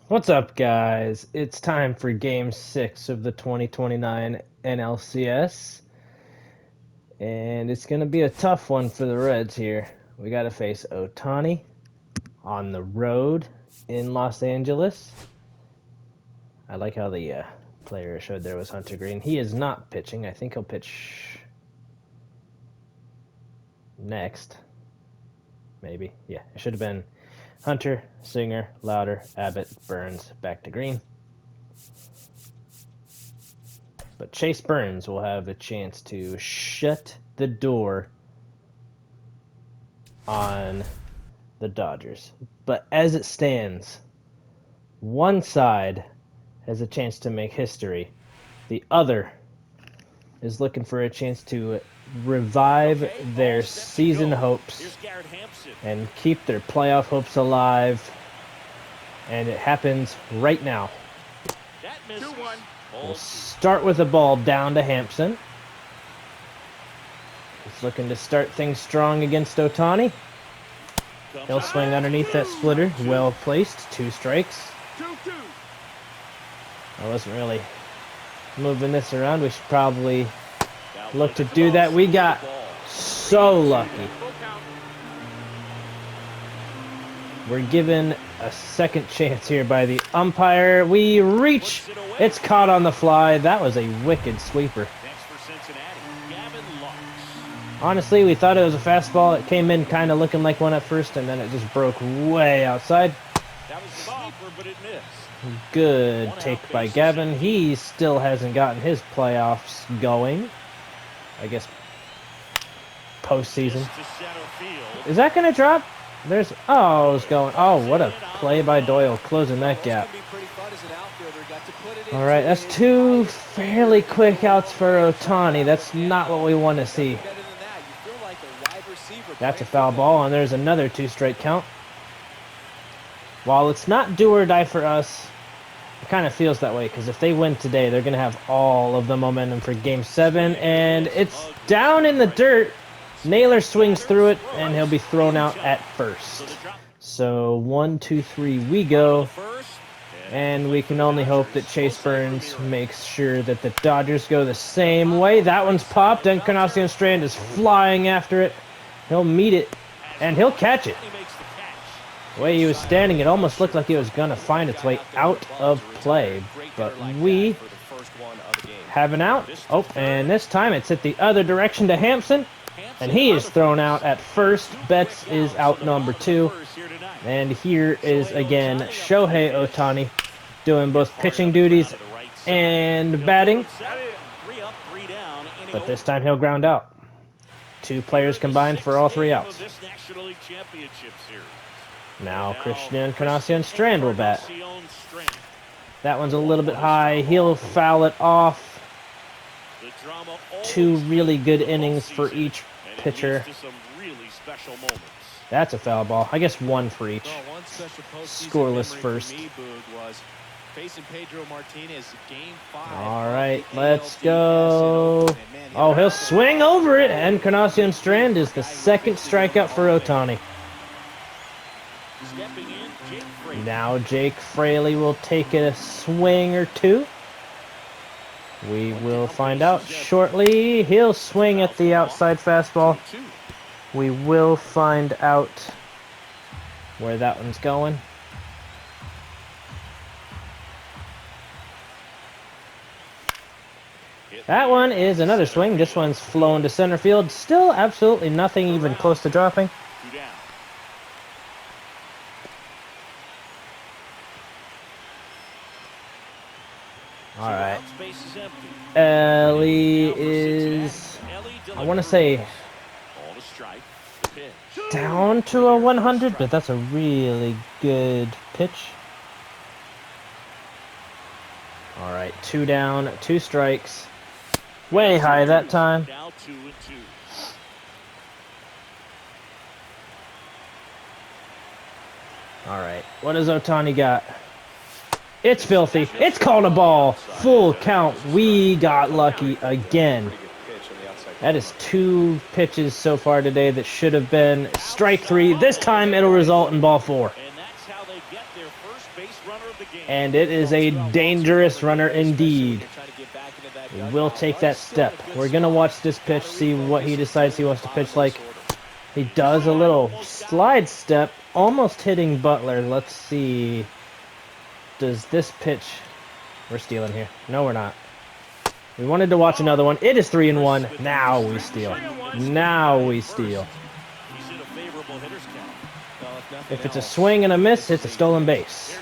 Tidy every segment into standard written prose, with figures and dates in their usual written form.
What's up, guys? It's time for Game 6 of the 2029 NLCS, and it's going to be a tough one for the Reds here. We got to face Ohtani on the road in Los Angeles. I like how the player showed there was Hunter Green. He is not pitching. I think he'll pitch next. Maybe. Yeah, it should have been Hunter, Singer, Louder, Abbott, Burns, back to Green. But Chase Burns will have a chance to shut the door on the Dodgers. But as it stands, one side has a chance to make history. The other is looking for a chance to revive their season hopes and keep their playoff hopes alive. And it happens right now. We'll start with a ball down to Hampson. He's looking to start things strong against Ohtani. He'll swing underneath that splitter. Well placed. 2 strikes. I wasn't really moving this around. We should probably look to do that. We got so lucky. We're given a second chance here by the umpire. We reach. It's caught on the fly. That was a wicked sweeper. Honestly, we thought it was a fastball. It came in kind of looking like one at first, and then it just broke way outside. Good take by Gavin. He still hasn't gotten his playoffs going. I guess postseason. Is that going to drop? There's, oh, it's going, oh, what a play by Doyle, closing that gap. All right, that's 2 fairly quick outs for Ohtani. That's not what we want to see. That's a foul ball, and there's another 2-strike count. While it's not do or die for us, it kind of feels that way, because if they win today, they're going to have all of the momentum for Game 7, and it's down in the dirt. Naylor swings through it, and he'll be thrown out at first. So 1, 2, 3, we go. And we can only hope that Chase Burns makes sure that the Dodgers go the same way. That one's popped, and Encarnacion Strand is flying after it. He'll meet it, and he'll catch it. The way he was standing, it almost looked like it was going to find its way out of play. But we have an out. Oh, and this time it's hit the other direction to Hampson. And he is thrown out at first. Betts is out number 2. And here is, again, Shohei Ohtani doing both pitching duties and batting. But this time he'll ground out. 2 players combined for all 3 outs. Now Christian Encarnacion Strand will bat. That one's a little bit high. He'll foul it off. 2 really good innings for each pitcher. That's a foul ball. I guess 1 for each. Scoreless first. All right, let's go. Oh, he'll swing over it. Encarnacion Strand is the 2nd strikeout for Ohtani. Now Jake Fraley will take a swing or 2. We will find out shortly. He'll swing at the outside fastball. We will find out where that one's going. That one is another swing. This one's flown to center field. Still absolutely nothing even close to dropping. All right. Ellie is, I want to say, down to a 100, but that's a really good pitch. All right, 2 down, 2 strikes. Way high that time. All right, what does Ohtani got? It's filthy. It's called a ball. Full count. We got lucky again. That is 2 pitches so far today that should have been strike 3. This time it'll result in ball 4. And it is a dangerous runner indeed. He will take that step. We're going to watch this pitch, see what he decides he wants to pitch like. He does a little slide step, almost hitting Butler. Let's see. Does this pitch... We're stealing here. No, we're not. We wanted to watch another one. It is 3-1. Now we steal. Now we steal. If it's a swing and a miss, it's a stolen base.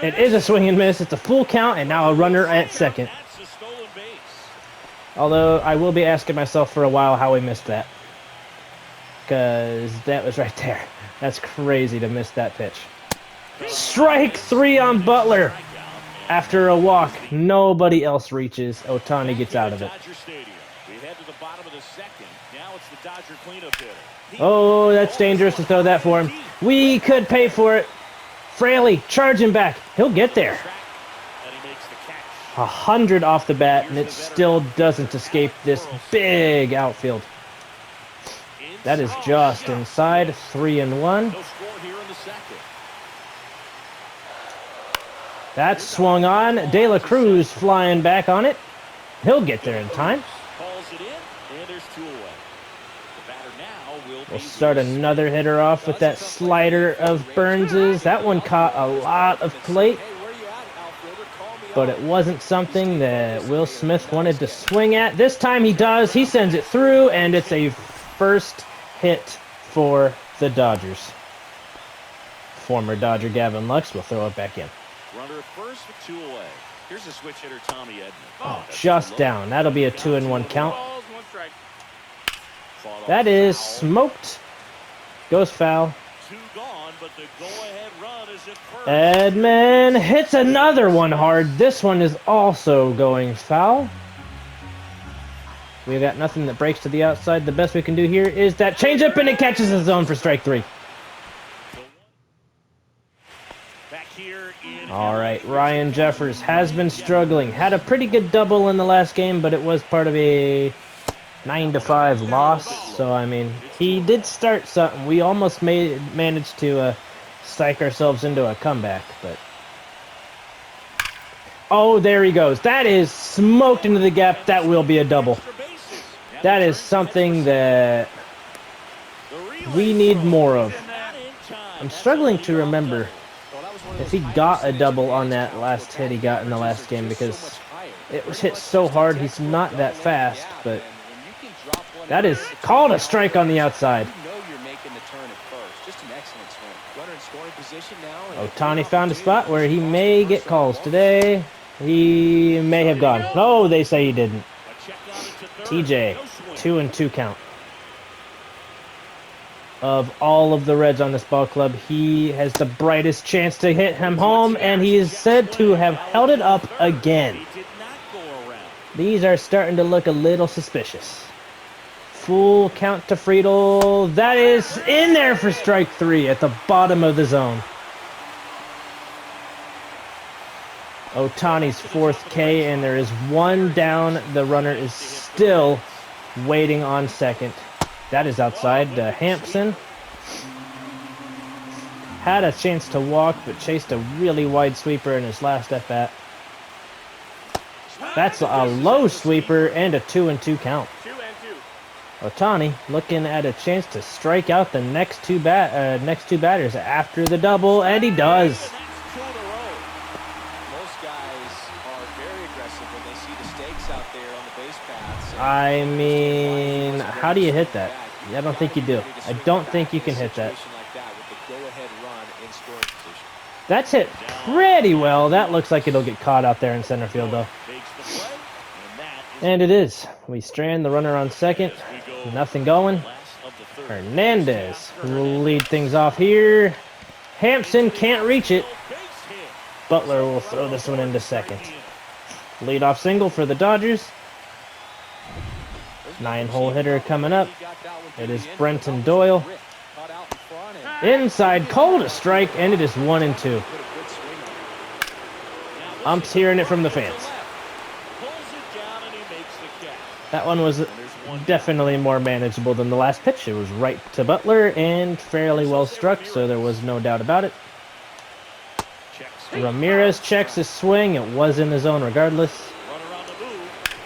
It is a swing and miss. It's a full count, and now a runner at second. Although, I will be asking myself for a while how we missed that. Because that was right there. That's crazy to miss that pitch. Strike 3 on Butler. After a walk, nobody else reaches. Ohtani gets out of it. Oh, that's dangerous to throw that for him. We could pay for it. Fraley, charge him back. He'll get there. 100 off the bat, and it still doesn't escape this big outfield. That is just inside. 3-1. That's swung on. De La Cruz flying back on it. He'll get there in time. We'll start another hitter off with that slider of Burns's. That one caught a lot of plate, but it wasn't something that Will Smith wanted to swing at. This time he does. He sends it through, and it's a first hit for the Dodgers. Former Dodger Gavin Lux will throw it back in. Runner at first with 2 away. Here's the switch hitter Tommy Edman. Oh, just down. That'll be a 2-1 count. That is smoked. Goes foul. Edman hits another one hard. This one is also going foul. We've got nothing that breaks to the outside. The best we can do here is that changeup, and it catches the zone for strike 3. All right, Ryan Jeffers has been struggling. Had a pretty good double in the last game, but it was part of a 9-5 loss. So, I mean, he did start something. We almost managed to psych ourselves into a comeback, but... Oh, there he goes. That is smoked into the gap. That will be a double. That is something that we need more of. I'm struggling to remember if he got a double on that last hit he got in the last game, because it was hit so hard. He's not that fast, but that is called a strike on the outside. Ohtani found a spot where he may get calls today. He may have gone. No, they say he didn't. TJ, 2-2 count. Of all of the Reds on this ball club, he has the brightest chance to hit him home, and he is said to have held it up again. These are starting to look a little suspicious. Full count to Friedel. That is in there for strike 3 at the bottom of the zone. Ohtani's 4th K, and there is one down. The runner is still waiting on second. That is outside. Hampson had a chance to walk, but chased a really wide sweeper in his last at-bat. That's a low sweeper and a 2-2 count. Ohtani looking at a chance to strike out the next two batters after the double, and he does. I mean, how do you hit that? I don't think you do. I don't think you can hit that. That's hit pretty well. That looks like it'll get caught out there in center field, though. And it is. We strand the runner on second. Nothing going. Hernandez will lead things off here. Hampson can't reach it. Butler will throw this one into second. Leadoff single for the Dodgers. 9-hole hitter coming up. It is Brenton Doyle. Inside, called a strike, and it is 1-2. Umps hearing it from the fans. That one was definitely more manageable than the last pitch. It was right to Butler and fairly well struck, so there was no doubt about it. Ramirez checks his swing. It was in the zone regardless.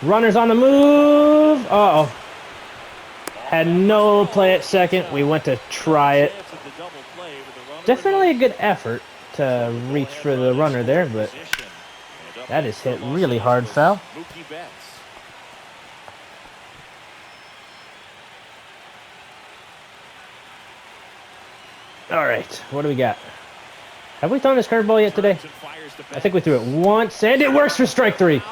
Runner's on the move. Uh-oh. Had no play at second. We went to try it. Definitely a good effort to reach for the runner there, but that is hit really hard foul. All right, what do we got? Have we thrown this curveball yet today? I think we threw it once, and it works for strike 3.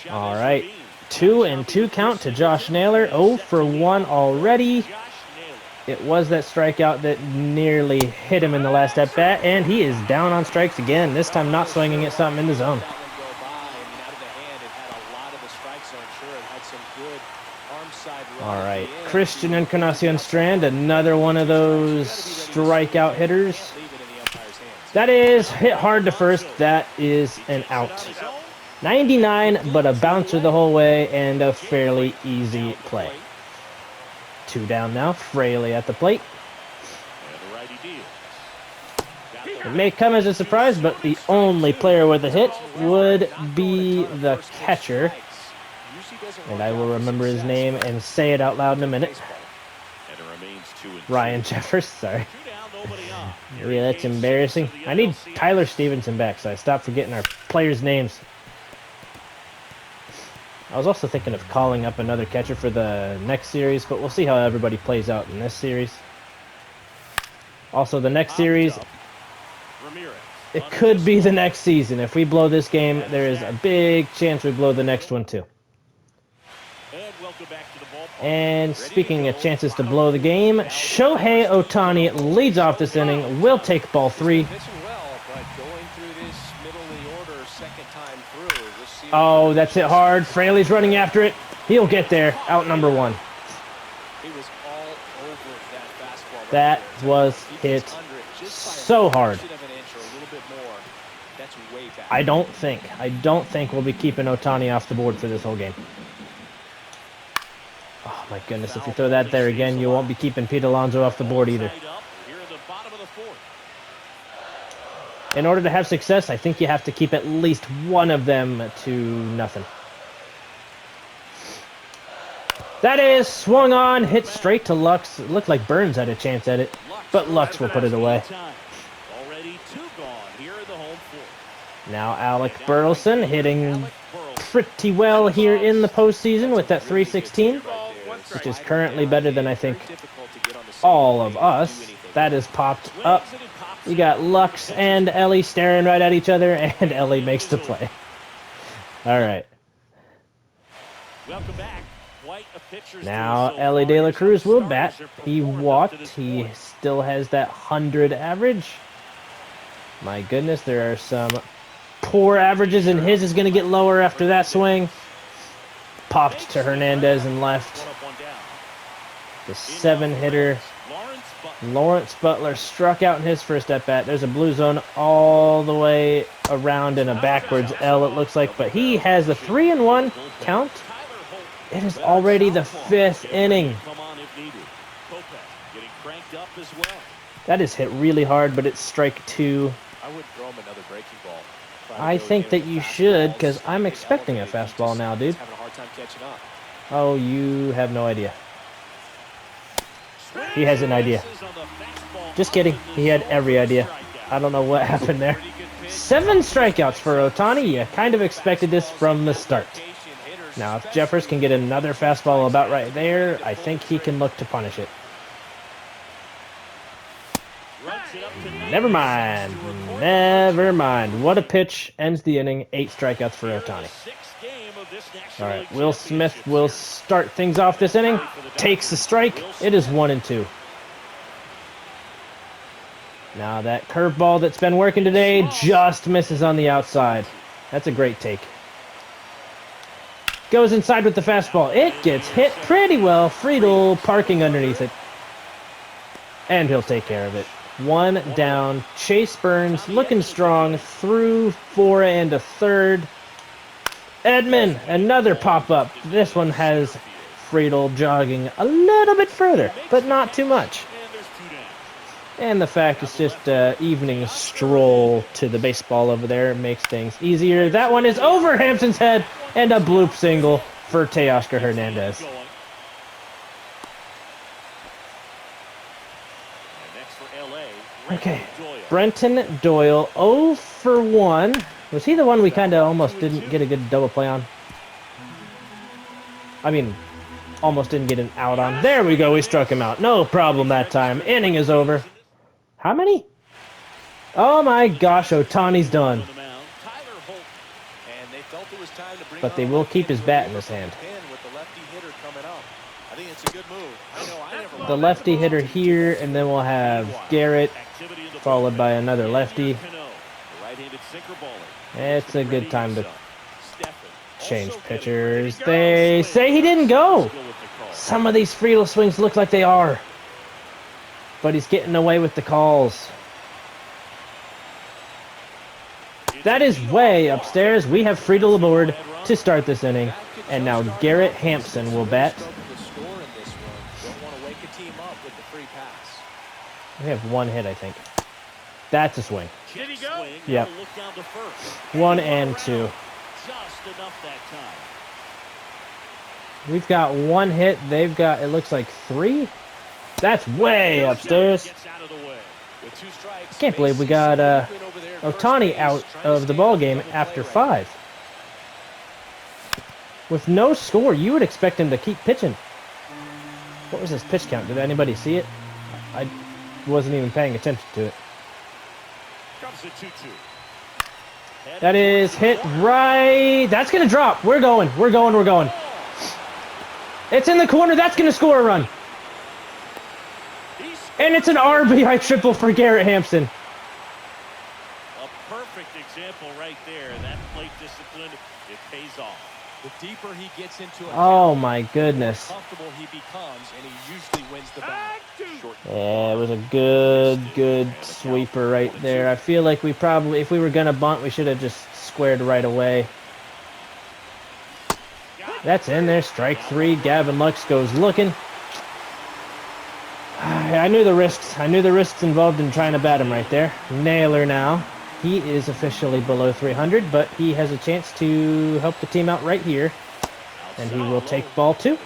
All right, 2-2 count to Josh Naylor. 0 for 1 already. It was that strikeout that nearly hit him in the last at bat, and he is down on strikes again. This time not swinging at something in the zone. All right, Christian Encarnacion Strand, another one of those strikeout hitters. That is hit hard to first. That is an out. 99, but a bouncer the whole way and a fairly easy play. 2 down now. Fraley at the plate. It may come as a surprise, but the only player with a hit would be the catcher. And I will remember his name and say it out loud in a minute. Ryan Jeffers, sorry. Yeah, that's embarrassing. I need Tyler Stevenson back, so I stopped forgetting our players' names. I was also thinking of calling up another catcher for the next series, but we'll see how everybody plays out in this series. Also, the next series, it could be the next season. If we blow this game, there is a big chance we blow the next one too. And speaking of chances to blow the game, Shohei Ohtani leads off this inning. Will take ball 3. Oh, that's hit hard. Fraley's running after it. He'll get there. Out number 1. That was hit so hard. I don't think we'll be keeping Ohtani off the board for this whole game. Oh my goodness, if you throw that there again, you won't be keeping Pete Alonso off the board either. In order to have success, I think you have to keep at least one of them to nothing. That is swung on, hit straight to Lux. It looked like Burns had a chance at it, but Lux will put it away. Now Alec Burleson hitting pretty well here in the postseason with that 316, which is currently better than I think all of us. That is popped up. You got Lux and Ellie staring right at each other, and Ellie makes the play. All right. Now Ellie De La Cruz will bat. He walked. He still has that 100 average. My goodness, there are some poor averages, and his is going to get lower after that swing. Popped to Hernandez and left. The 7-hitter. Lawrence Butler struck out in his first at-bat. There's a blue zone all the way around in a backwards L, it looks like. But he has a 3-1 count. It is already the 5th inning. That is hit really hard, but it's strike 2. I think that you should, because I'm expecting a fastball now, dude. Oh, you have no idea. He has an idea. Just kidding. He had every idea. I don't know what happened there. 7 strikeouts for Ohtani. You kind of expected this from the start. Now, if Jeffers can get another fastball about right there, I think he can look to punish it. Never mind. Never mind. What a pitch. Ends the inning. 8 strikeouts for Ohtani. All right, Will Smith will start things off this inning. Takes the strike. It is 1-2. Now that curveball that's been working today just misses on the outside. That's a great take. Goes inside with the fastball. It gets hit pretty well. Friedel parking underneath it. And he'll take care of it. 1 down. Chase Burns looking strong through 4 and a third. Edman, another pop-up. This one has Friedel jogging a little bit further, but not too much. And the fact it's just evening stroll to the baseball over there makes things easier. That one is over Hampton's head, and a bloop single for Teoscar Hernandez. Okay, Brenton Doyle, 0 for 1. Was he the one we kind of almost didn't get a good double play on? I mean, almost didn't get an out on. There we go, we struck him out. No problem that time. Inning is over. How many? Oh my gosh, Ohtani's done. But they will keep his bat in his hand. The lefty hitter here, and then we'll have Garrett, followed by another lefty. It's a good time to change pitchers. They say he didn't go. Some of these Friedel swings look like they are. But he's getting away with the calls. That is way upstairs. We have Friedel aboard to start this inning. And now Garrett Hampson will bat. We have one hit, I think. That's a swing. Did he go? Yep. 1 and 2. We've got one hit. They've got, it looks like 3. That's way upstairs. I can't believe we got Ohtani out of the ball game after 5. With no score, you would expect him to keep pitching. What was his pitch count? Did anybody see it? I wasn't even paying attention to it. That is hit right. That's going to drop. We're going. We're going. We're going. It's in the corner. That's going to score a run. And it's an RBI triple for Garrett Hampson. A perfect example right there. That plate discipline, it pays off. The deeper he gets into it, oh my goodness. the more comfortable he becomes, and he usually wins the bat. Yeah, it was a good sweeper right there. I feel like we probably, if we were going to bunt, we should have just squared right away. That's in there. Strike 3. Gavin Lux goes looking. I knew the risks. I knew the risks involved in trying to bat him right there. Naylor now. He is officially below 300, but he has a chance to help the team out right here. And he will take ball 2. 2-1.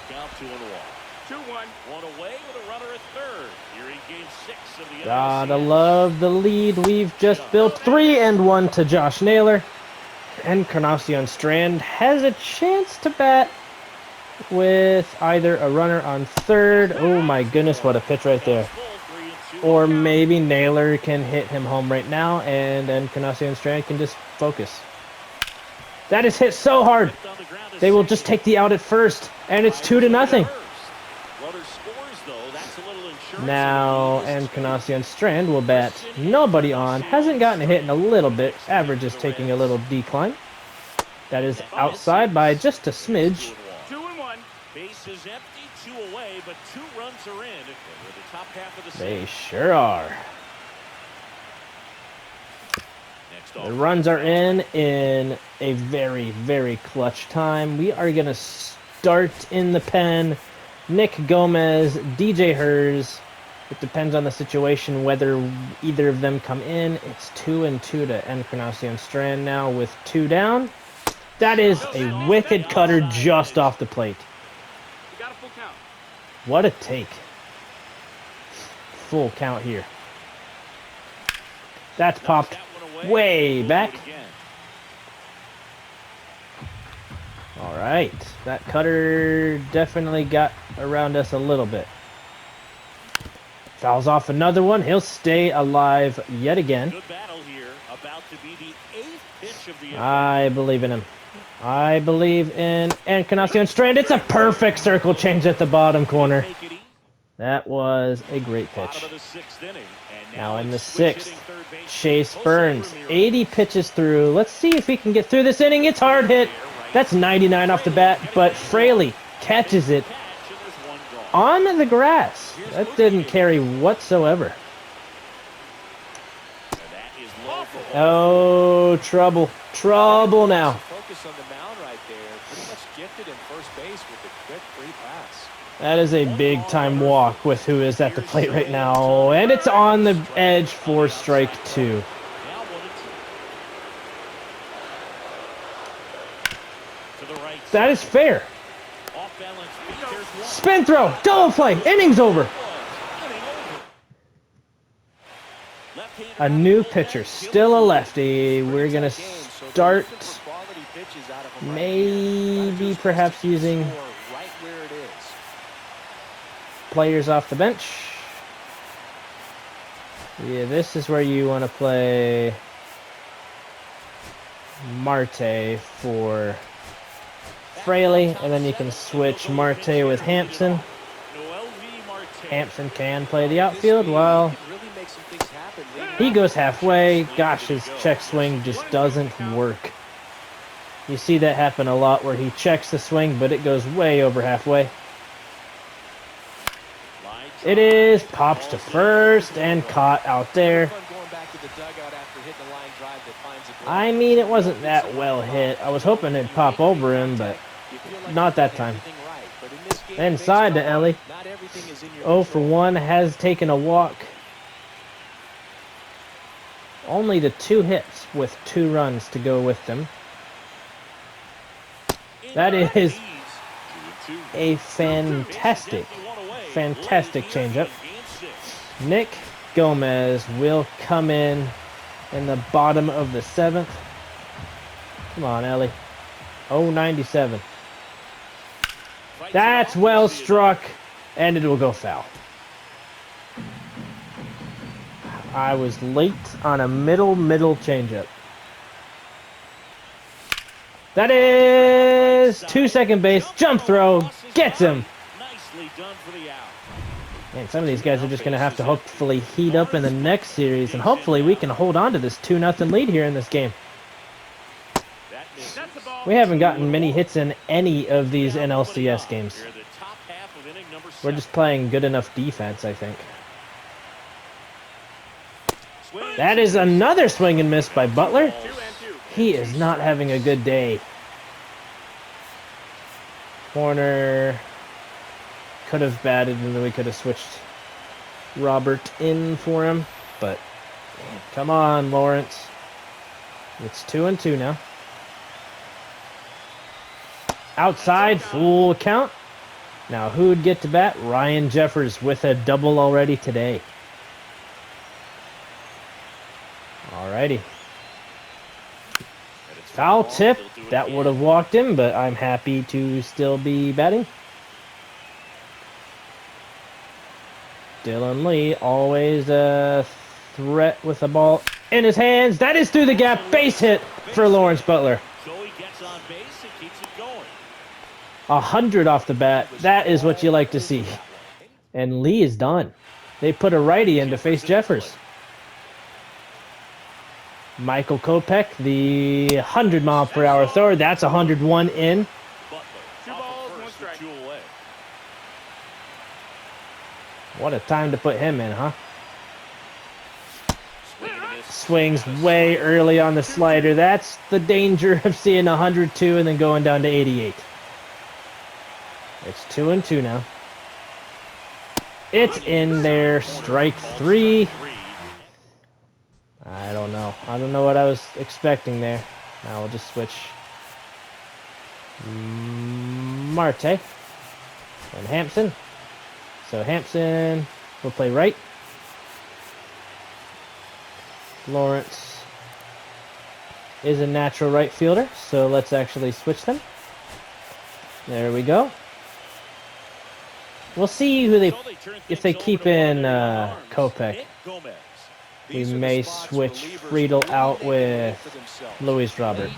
One away with a runner at third. Here in game 6 of the Gotta love the lead we've just built. 3-1 to Josh Naylor. Encarnacion Strand has a chance to bat with either a runner on third. Oh my goodness, what a pitch right there. Or maybe Naylor can hit him home right now, and Encarnacion Strand can just focus. That is hit so hard. They will just take the out at first, and it's 2-0. Now Encarnacion Strand will bat. Nobody on. Hasn't gotten a hit in a little bit. Average is taking a little decline. That is outside by just a smidge. 2-1. Base is empty, 2 away, but 2 runs are in. We're the top half of the They sure are. The runs are in a very, very clutch time. We are going to start in the pen. Nick Gomez, DJ Hers. It depends on the situation whether either of them come in. It's 2-2 to Encarnacion Strand now with 2 down. That is a wicked cutter just off the plate. What a take. Full count here. That's popped way back. All right. That cutter definitely got around us a little bit. Fouls off another one. He'll stay alive yet again. Good battle here. About to be the 8th pitch of the I believe in him. I believe in Encarnacion Strand. It's a perfect circle change at the bottom corner. That was a great pitch. Now in the 6th, Chase Burns. 80 pitches through. Let's see if he can get through this inning. It's hard hit. That's 99 off the bat, but Fraley catches it on the grass. That didn't carry whatsoever. Oh, trouble. Trouble now. Focus on the mound right there. Pretty much gifted in first base with the quick free pass. That is a big-time walk with who is at the plate right now. And it's on the edge for strike 2. That is fair. Spin throw. Double play. Innings over. A new pitcher. Still a lefty. We're going to start maybe perhaps using players off the bench. Yeah, this is where you want to play Marte for Fraley, and then you can switch Marte with Hampson. Hampson can play the outfield while he goes halfway. Gosh, his check swing just doesn't work. You see that happen a lot where he checks the swing, but it goes way over halfway. It is pops to first and caught out there. I mean, it wasn't that well hit. I was hoping it'd pop over him, but not that time. Inside to Ellie. 0 for 1, has taken a walk. Only the 2 hits with 2 runs to go with them. That is a fantastic changeup. Nick Gomez will come in the bottom of the 7th. Come on, Ellie. 0-97. That's well struck, and it will go foul. I was late on a middle changeup. That is to second base. Jump throw. Gets him. Man, some of these guys are just going to have to hopefully heat up in the next series, and hopefully we can hold on to this 2-0 lead here in this game. We haven't gotten many hits in any of these NLCS games. We're just playing good enough defense, I think. That is another swing and miss by Butler. He is not having a good day. Corner could have batted, and then we could have switched Robert in for him. But come on, Lawrence. It's 2-2 now. Outside, full count. Now who would get to bat? Ryan Jeffers with a double already today. Alrighty. Foul tip. That would have walked him, but I'm happy to still be batting. Dylan Lee, always a threat with the ball in his hands. That is through the gap. Base hit for Lawrence Butler. 100 off the bat. That is what you like to see. And Lee is done. They put a righty in to face Jeffers. Michael Kopech, the 100-mile-per-hour thrower. That's 101 in. 2 balls, 1 strike. What a time to put him in, huh? Swings way early on the slider. That's the danger of seeing 102 and then going down to 88. It's 2-2 now. It's in there. Strike 3. I don't know. I don't know what I was expecting there. Now we'll just switch Marte and Hampson. So Hampson will play right. Lawrence is a natural right fielder, so let's actually switch them. There we go. We'll see who if they keep in Kopech. We may switch Friedel out with Luis Robert.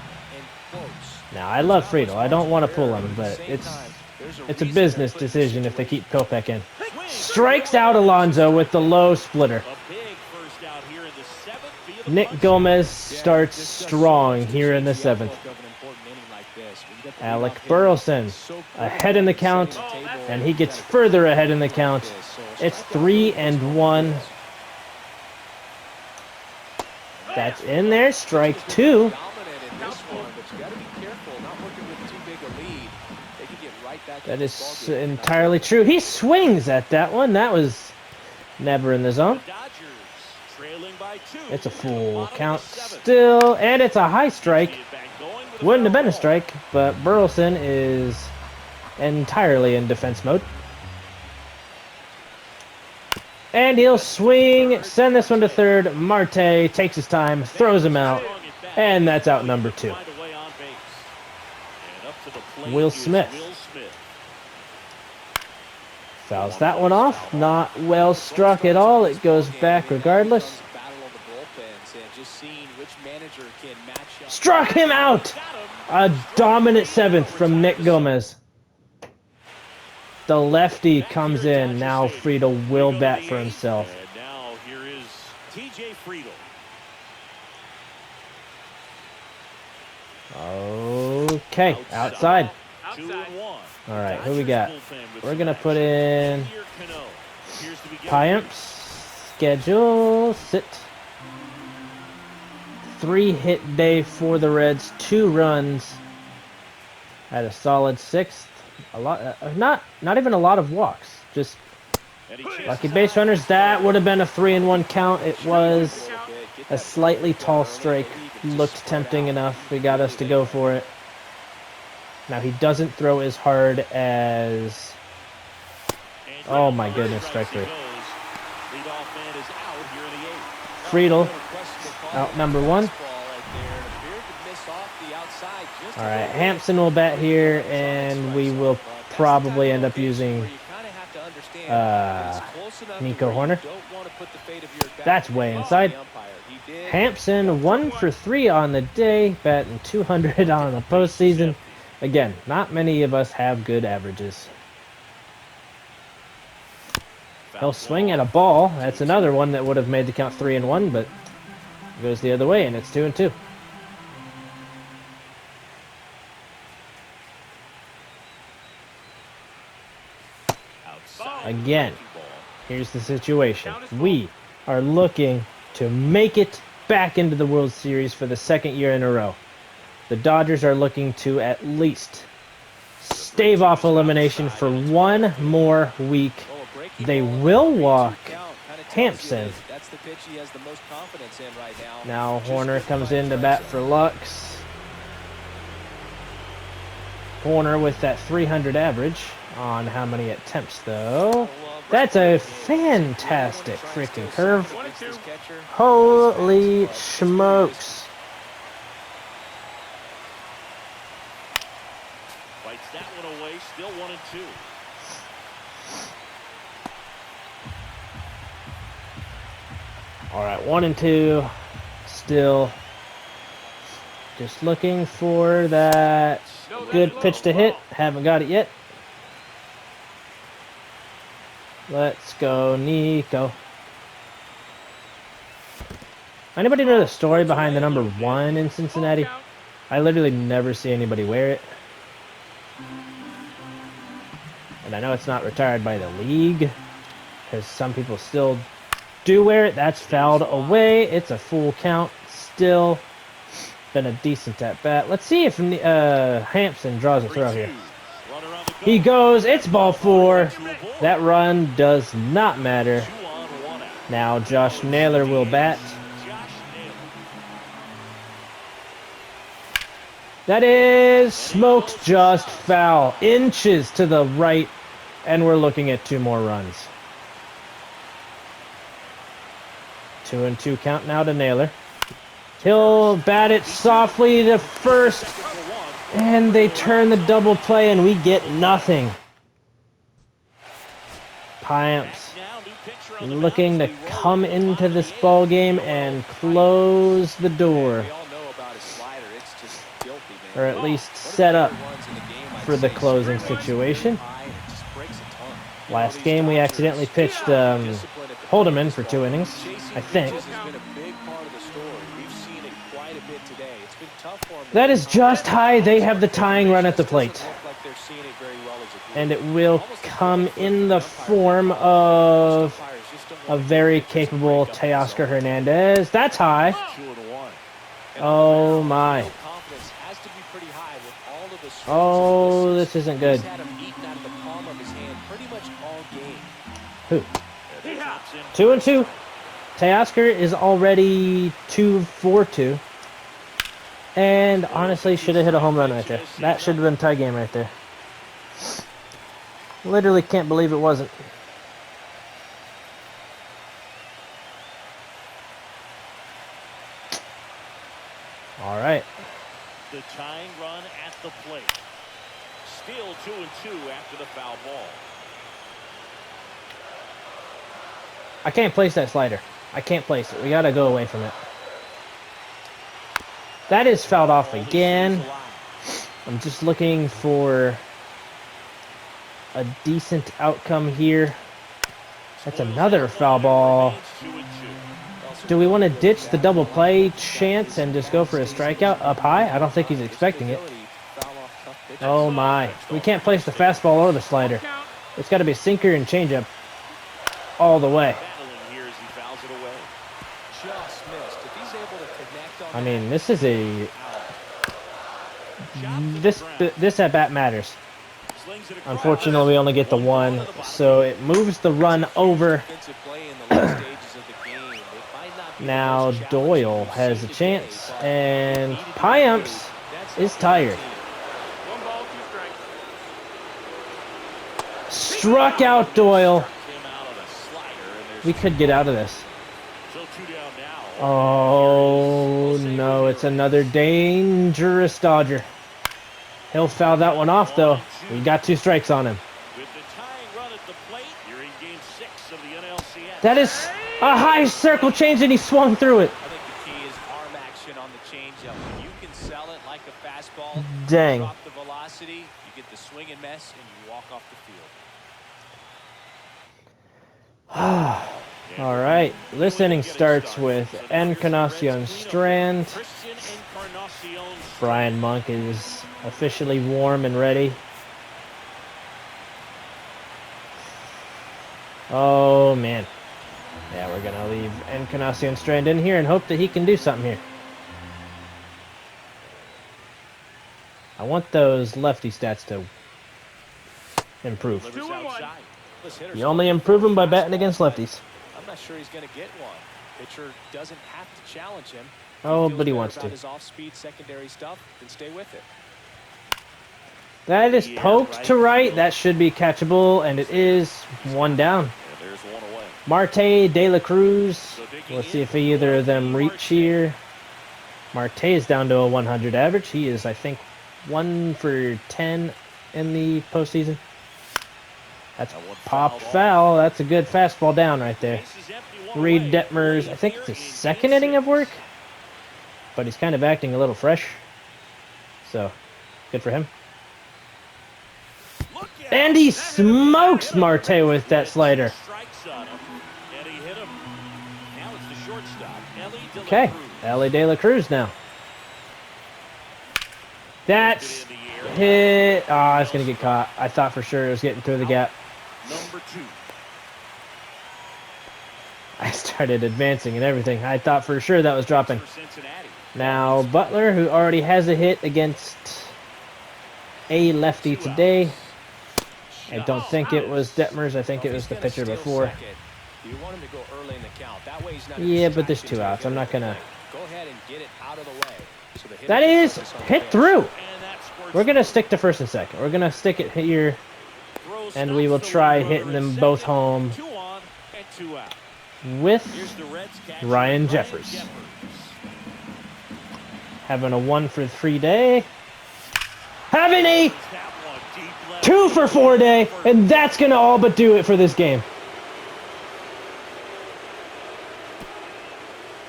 Now, I love Friedel. I don't want to pull him, but it's a business decision if they keep Kopech in. Strikes out Alonso with the low splitter. Nick Gomez starts strong here in the 7th. Alec Burleson ahead in the count, and he gets further ahead in the count. It's 3-1. That's in there. Strike 2. That is entirely true. He swings at that one. That was never in the zone. It's a full count still, and it's a high strike. Wouldn't have been a strike, but Burleson is entirely in defense mode. And he'll swing, send this one to third. Marte takes his time, throws him out, and that's out number 2. Will Smith fouls that one off. Not well struck at all. It goes back regardless. Struck him out! A dominant 7th from Nick Gomez. The lefty comes in. Now Friedel will bat for himself. Now here is TJ Friedel. Okay, outside. 2-1. All right, who we got? We're going to put in Piamps. Schedule. Sit. 3-hit day for the Reds. 2 runs. Had a solid 6th. A lot, not even a lot of walks. Just lucky base runners. That would have been a 3-1 count. It was a slightly tall strike. Looked tempting enough. He got us to go for it. Now he doesn't throw as hard as. Oh my goodness, strike 3. Friedel, out number 1. All right, Hampson will bat here, and we will probably end up using Nico Horner. That's way inside. Hampson 1 for 3 on the day, batting 200 on the postseason. Again, not many of us have good averages. He'll swing at a ball. That's another one that would have made the count 3-1, but it goes the other way, and it's 2-2. Again, here's the situation. We are looking to make it back into the World Series for the 2nd year in a row. The Dodgers are looking to at least stave off elimination for 1 more week. They will walk Hampson. Now Horner comes in to bat for Lux. Horner with that 300 average on how many attempts, though. That's a fantastic freaking curve. Holy smokes. Fights that one away, still 1-2. All right, 1-2. Still just looking for that good pitch to hit. Haven't got it yet. Let's go, Nico. Anybody know the story behind the number 1 in Cincinnati? I literally never see anybody wear it. And I know it's not retired by the league, because some people still do wear it. That's fouled away. It's a full count. Still been a decent at bat. Let's see if Hampson draws a throw here. He goes. It's ball 4. That run does not matter. Now Josh Naylor will bat. That is smoked just foul. Inches to the right. And we're looking at 2 more runs. 2-2 count now to Naylor. He'll bat it softly to first. And they turn the double play and we get nothing. Piamps looking to come into this ball game and close the door. Or at least set up for the closing situation. Last game we accidentally pitched Holderman for 2 innings, I think. That is just high. They have the tying run at the plate. And it will come in the form of a very capable Teoscar Hernandez. That's high. Oh my. Oh, this isn't good. Who? He hops in 2-2. Teoscar is already 2-4-2. And honestly, should have hit a home run right there. That should have been a tie game right there. Literally can't believe it wasn't. All right. the tying run at the plate. Still 2-2 after the foul ball. I can't place that slider. I can't place it. We got to go away from it. That is fouled off again. I'm just looking for a decent outcome here. That's another foul ball. Do we want to ditch the double play chance and just go for a strikeout up high? I don't think he's expecting it. Oh my. We can't place the fastball or the slider. It's got to be sinker and changeup all the way. I mean, this is a... This at bat matters. Unfortunately, we only get the one, so it moves the run over. Now Doyle has a chance, and Piumps is tired. Struck out Doyle. We could get out of this. Oh no, it's another dangerous Dodger. He'll foul that one off though. We got 2 strikes on him. That is a high circle change and he swung through it. I think the key is arm action on the changeup. When you can sell it like a fastball, dang. Drop the velocity, you get the swing and miss, and you walk off the field. All right, this inning starts with Encarnacion Strand. Brian Monk is officially warm and ready. Oh man. Yeah, we're gonna leave Encarnacion Strand in here and hope that he can do something here. I want those lefty stats to improve. You only improve them by batting against lefties. I'm not sure he's going to get one. Pitcher doesn't have to challenge him. Oh, but he wants to. His off-speed secondary stuff, then stay with it. That is poked to right. That should be catchable, and it is 1 down. Marte, De La Cruz. Let's see if either of them reach here. Marte is down to a 100 average. He is, I think, 1 for 10 in the postseason. That's popped foul. That's a good fastball down right there. Reed Detmers, I think it's his 2nd inning of work, but he's kind of acting a little fresh. So, good for him. And he smokes Marte with that slider. Okay, Ellie De La Cruz now. That's hit. Oh, it's going to get caught. I thought for sure it was getting through the gap. Number 2. I started advancing and everything. I thought for sure that was dropping. Now Butler, who already has a hit against a lefty today. I don't think it was Detmers. I think it was the pitcher before. Yeah, but there's 2 outs. I'm not going to... That is hit through. We're going to stick to first and second. We're going to stick it here. And we will try hitting them both home with Ryan Jeffers. Having a 1 for 3 day. Having a 2 for 4 day. And that's going to all but do it for this game.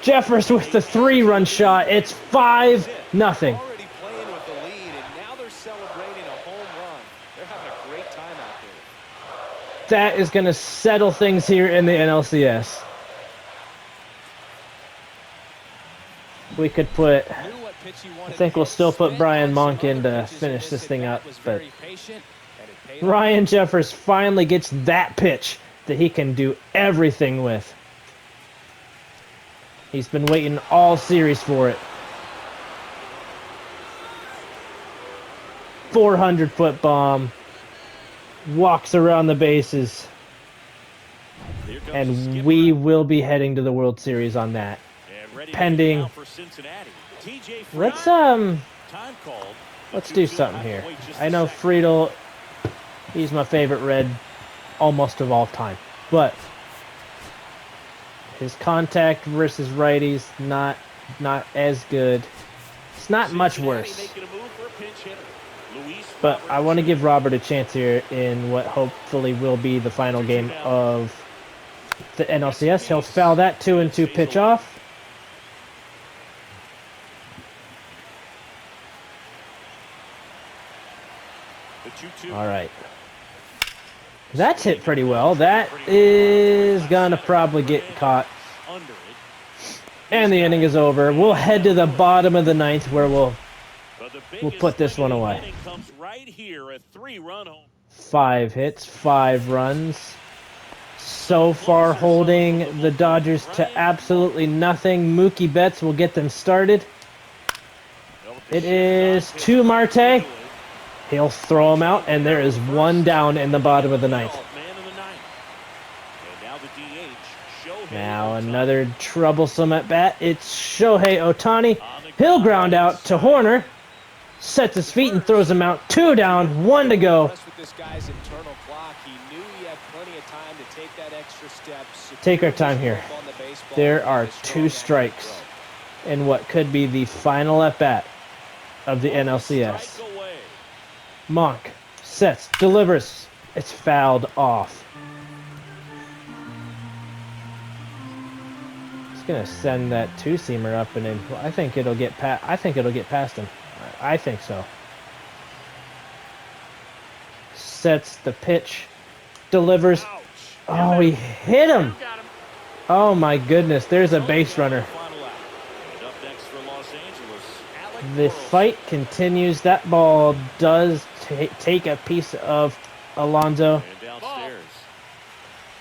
Jeffers with the 3-run shot. It's 5-0. That is going to settle things here in the NLCS. We could put... I think we'll still put Brian Monk in to finish this thing up, but Ryan Jeffers finally gets that pitch that he can do everything with. He's been waiting all series for it. 400-foot bomb. Walks around the bases. Here comes the And skipper. we will be heading to the World Series on that. And ready to Pending. hit it out for Cincinnati. TJ Let's Time called. let's The do 2-2 something have to here. wait just I a know second. Friedel, he's my favorite Red almost of all time, but his contact versus righties not as good. It's not much Cincinnati worse. making a move for a pinch hitter. Luis But Robert I want to give Jr. Robert a chance here in what hopefully will be the final game of the NLCS. He'll foul that 2-2 pitch off. The 2-2. All right. That's hit pretty well. That is going to probably get caught. Under it. And the inning is over. We'll head to the bottom of the ninth where we'll But the We'll biggest put this one swing of the away. inning comes right here, a 3-run home. 5 hits, 5 runs. So far holding the Dodgers to absolutely nothing. Mookie Betts will get them started. It is to Marte. He'll throw him out, and there is one down in the bottom of the ninth. Man in the ninth. And now the DH, Shohei Now Ohtani. another troublesome at bat. It's Shohei Ohtani. He'll ground out to Horner. Sets his feet and throws him out. 2 down, 1 to go. Impressed with this guy's internal clock. He knew he had plenty of time to take that extra step. Take our time here. On the baseball There and are a strong 2 accurate strikes throw. in what could be the final at bat of the NLCS. Strike away. Monk sets, delivers. It's fouled off. He's gonna send that 2-seamer up and in. I think it'll get past. I think it'll get past him. I think so. Sets the pitch, delivers. Ouch. Oh, he hit him. Got him. Oh my goodness, there's a base runner. Final out. And up next for Los Angeles, Alec The Burrows. fight continues. That ball does take a piece of Alonso. And downstairs.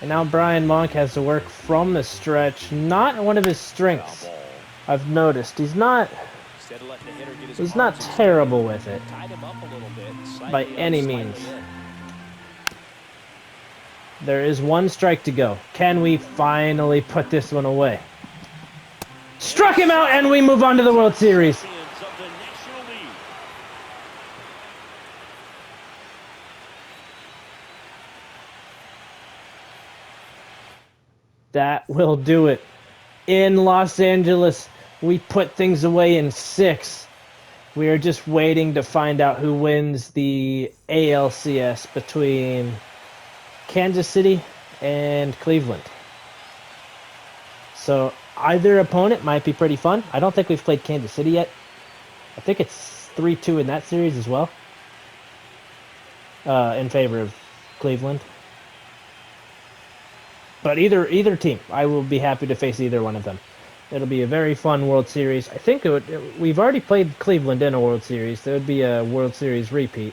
And now Brian Monk has to work from the stretch. Not one of his strengths. Foul ball. I've noticed. He's not Instead of letting the hitter get his He's not arms extended, terrible with it tied him up a little bit, slightly by out, any slightly means. in. There is 1 strike to go. Can we finally put this one away? Struck him out, and we move on to the World Series. Champions of the National League. That will do it. In Los Angeles, we put things away in 6. We are just waiting to find out who wins the ALCS between Kansas City and Cleveland. So either opponent might be pretty fun. I don't think we've played Kansas City yet. I think it's 3-2 in that series as well. In favor of Cleveland. But either team, I will be happy to face either one of them. It'll be a very fun World Series. I think we've already played Cleveland in a World Series. There would be a World Series repeat.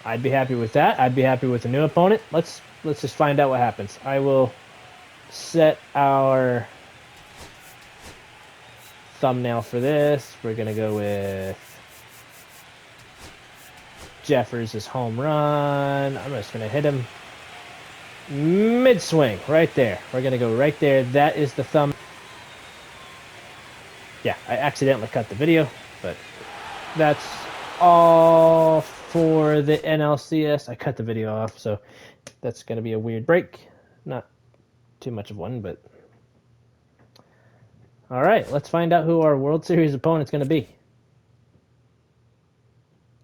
I'd be happy with that. I'd be happy with a new opponent. Let's just find out what happens. I will set our thumbnail for this. We're gonna go with Jeffers' home run. I'm just gonna hit him mid-swing, right there. We're gonna go right there. That is the thumb. Yeah, I accidentally cut the video, but that's all for the NLCS. I cut the video off, so that's gonna be a weird break. Not too much of one, but all right. Let's find out who our World Series opponent's gonna be.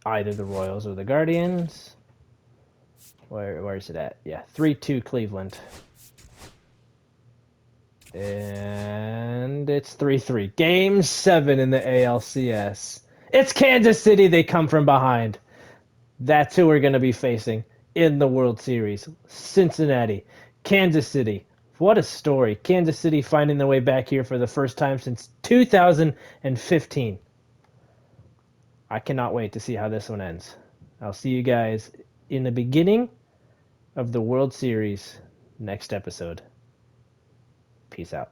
Either the Royals or the Guardians. Where is it at? Yeah, 3-2 Cleveland. And it's 3-3. Game 7 in the ALCS. It's Kansas City. They come from behind. That's who we're going to be facing in the World Series. Cincinnati. Kansas City. What a story. Kansas City finding their way back here for the first time since 2015. I cannot wait to see how this one ends. I'll see you guys in the beginning of the World Series next episode. Peace out.